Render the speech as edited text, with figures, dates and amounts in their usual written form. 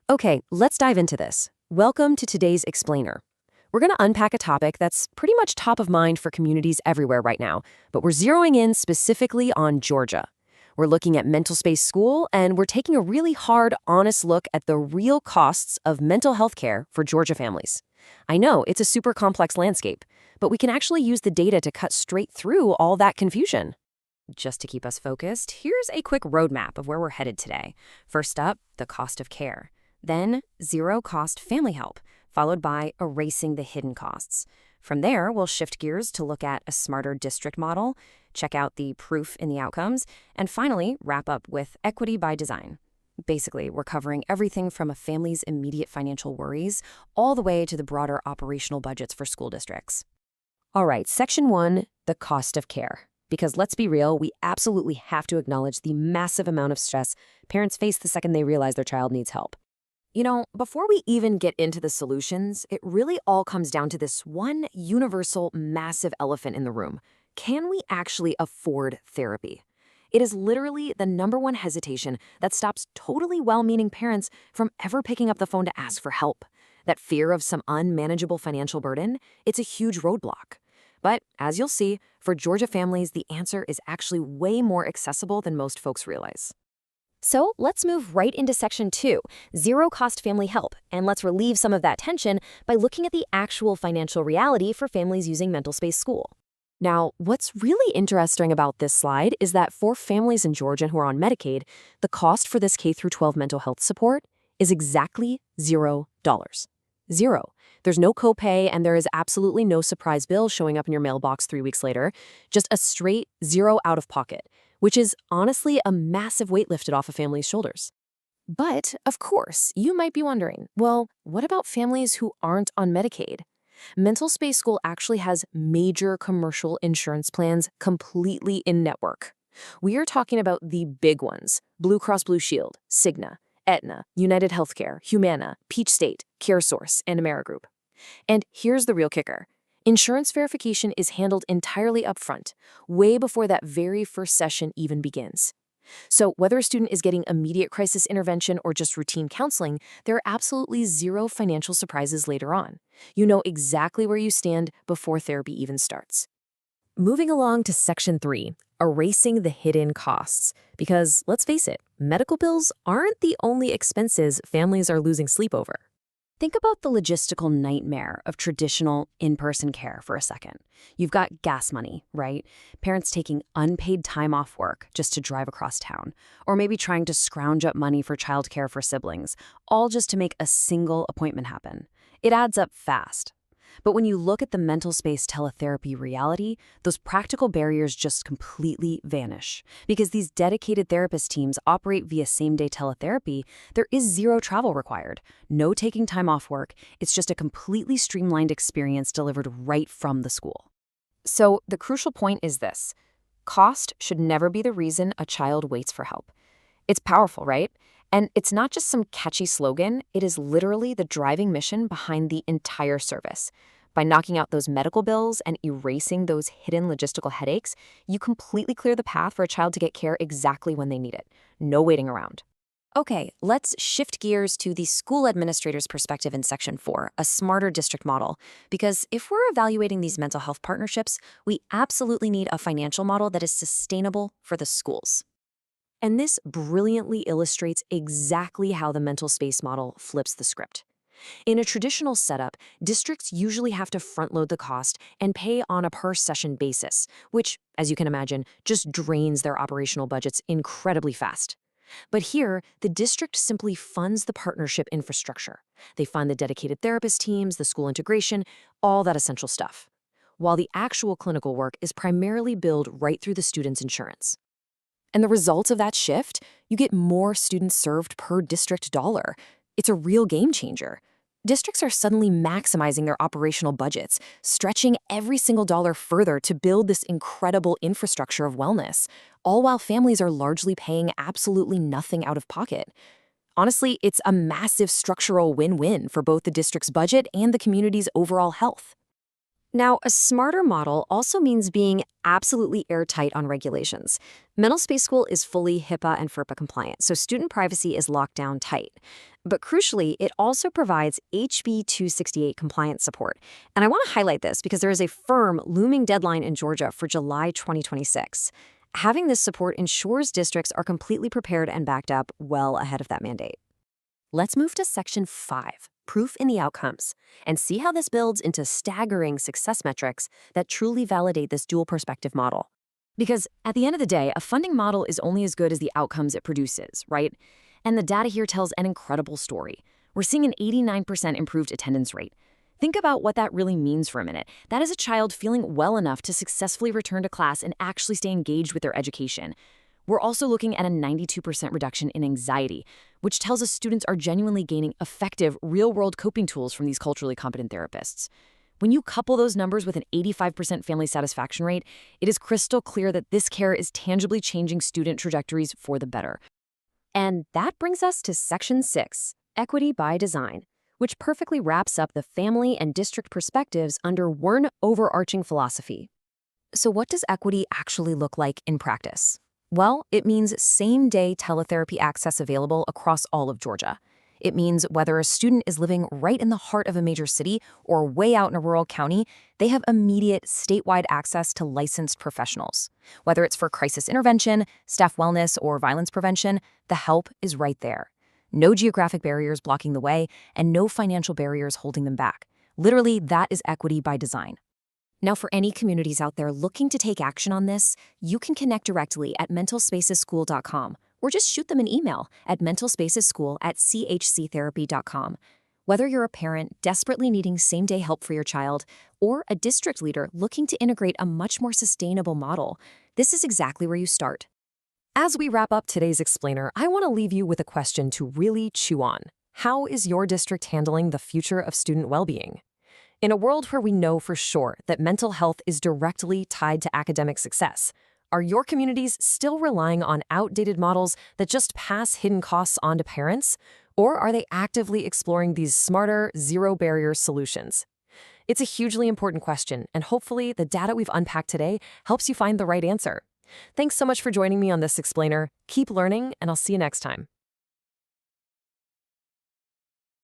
Okay, let's dive into this. Welcome to today's Explainer. We're going to unpack a topic that's pretty much top of mind for communities everywhere right now, but we're zeroing in specifically on Georgia. We're looking at MentalSpace School, and we're taking a really hard, honest look at the real costs of mental health care for Georgia families. I know it's a super complex landscape, but we can actually use the data to cut straight through all that confusion. Just to keep us focused, here's a quick roadmap of where we're headed today. First up, the cost of care. Then, zero-cost family help, followed by erasing the hidden costs. From there, we'll shift gears to look at a smarter district model, check out the proof in the outcomes, and finally, wrap up with equity by design. Basically, we're covering everything from a family's immediate financial worries all the way to the broader operational budgets for school districts. All right, Section 1, the cost of care. Because let's be real, we absolutely have to acknowledge the massive amount of stress parents face the second they realize their child needs help. Before we even get into the solutions, it really all comes down to this one universal, massive elephant in the room. Can we actually afford therapy? It is literally the number one hesitation that stops totally well-meaning parents from ever picking up the phone to ask for help. That fear of some unmanageable financial burden, it's a huge roadblock. But as you'll see, for Georgia families, the answer is actually way more accessible than most folks realize. So let's move right into Section 2, zero-cost family help, and let's relieve some of that tension by looking at the actual financial reality for families using MentalSpace School. Now, what's really interesting about this slide is that for families in Georgia who are on Medicaid, the cost for this K-12 mental health support is exactly $0. Zero. There's no copay, and there is absolutely no surprise bill showing up in your mailbox 3 weeks later, just a straight zero out of pocket, which is honestly a massive weight lifted off a family's shoulders. But, of course, you might be wondering, well, what about families who aren't on Medicaid? MentalSpace School actually has major commercial insurance plans completely in-network. We are talking about the big ones: Blue Cross Blue Shield, Cigna, Aetna, United Healthcare, Humana, Peach State, Caresource, and Amerigroup. And here's the real kicker. Insurance verification is handled entirely upfront, way before that very first session even begins. So whether a student is getting immediate crisis intervention or just routine counseling, there are absolutely zero financial surprises later on. You know exactly where you stand before therapy even starts. Moving along to Section 3, erasing the hidden costs. Because, let's face it, medical bills aren't the only expenses families are losing sleep over. Think about the logistical nightmare of traditional in-person care for a second. You've got gas money, right? Parents taking unpaid time off work just to drive across town, or maybe trying to scrounge up money for childcare for siblings, all just to make a single appointment happen. It adds up fast. But when you look at the MentalSpace teletherapy reality, those practical barriers just completely vanish. Because these dedicated therapist teams operate via same-day teletherapy, there is zero travel required, no taking time off work. It's just a completely streamlined experience delivered right from the school. So the crucial point is this: cost should never be the reason a child waits for help. It's powerful, right? And it's not just some catchy slogan, it is literally the driving mission behind the entire service. By knocking out those medical bills and erasing those hidden logistical headaches, you completely clear the path for a child to get care exactly when they need it. No waiting around. Okay, let's shift gears to the school administrator's perspective in Section 4, a smarter district model. Because if we're evaluating these mental health partnerships, we absolutely need a financial model that is sustainable for the schools. And this brilliantly illustrates exactly how the MentalSpace model flips the script. In a traditional setup, districts usually have to front-load the cost and pay on a per-session basis, which, as you can imagine, just drains their operational budgets incredibly fast. But here, the district simply funds the partnership infrastructure. They fund the dedicated therapist teams, the school integration, all that essential stuff, while the actual clinical work is primarily billed right through the student's insurance. And the result of that shift, you get more students served per district dollar. It's a real game changer. Districts are suddenly maximizing their operational budgets, stretching every single dollar further to build this incredible infrastructure of wellness, all while families are largely paying absolutely nothing out of pocket. Honestly, it's a massive structural win-win for both the district's budget and the community's overall health. Now, a smarter model also means being absolutely airtight on regulations. MentalSpace School is fully HIPAA and FERPA compliant, so student privacy is locked down tight. But crucially, it also provides HB 268 compliance support. And I want to highlight this because there is a firm looming deadline in Georgia for July 2026. Having this support ensures districts are completely prepared and backed up well ahead of that mandate. Let's move to Section 5, Proof in the Outcomes, and see how this builds into staggering success metrics that truly validate this dual perspective model. Because at the end of the day, a funding model is only as good as the outcomes it produces, right? And the data here tells an incredible story. We're seeing an 89% improved attendance rate. Think about what that really means for a minute. That is a child feeling well enough to successfully return to class and actually stay engaged with their education. We're also looking at a 92% reduction in anxiety, which tells us students are genuinely gaining effective, real-world coping tools from these culturally competent therapists. When you couple those numbers with an 85% family satisfaction rate, it is crystal clear that this care is tangibly changing student trajectories for the better. And that brings us to Section 6, Equity by Design, which perfectly wraps up the family and district perspectives under one overarching philosophy. So what does equity actually look like in practice? Well, it means same-day teletherapy access available across all of Georgia. It means whether a student is living right in the heart of a major city or way out in a rural county, they have immediate statewide access to licensed professionals. Whether it's for crisis intervention, staff wellness, or violence prevention, the help is right there. No geographic barriers blocking the way, and no financial barriers holding them back. Literally, that is equity by design. Now, for any communities out there looking to take action on this, you can connect directly at mentalspacesschool.com or just shoot them an email at mentalspacesschool@chctherapy.com. Whether you're a parent desperately needing same-day help for your child or a district leader looking to integrate a much more sustainable model, this is exactly where you start. As we wrap up today's explainer, I want to leave you with a question to really chew on. How is your district handling the future of student well-being? In a world where we know for sure that mental health is directly tied to academic success, are your communities still relying on outdated models that just pass hidden costs on to parents? Or are they actively exploring these smarter, zero-barrier solutions? It's a hugely important question, and hopefully the data we've unpacked today helps you find the right answer. Thanks so much for joining me on this explainer. Keep learning, and I'll see you next time.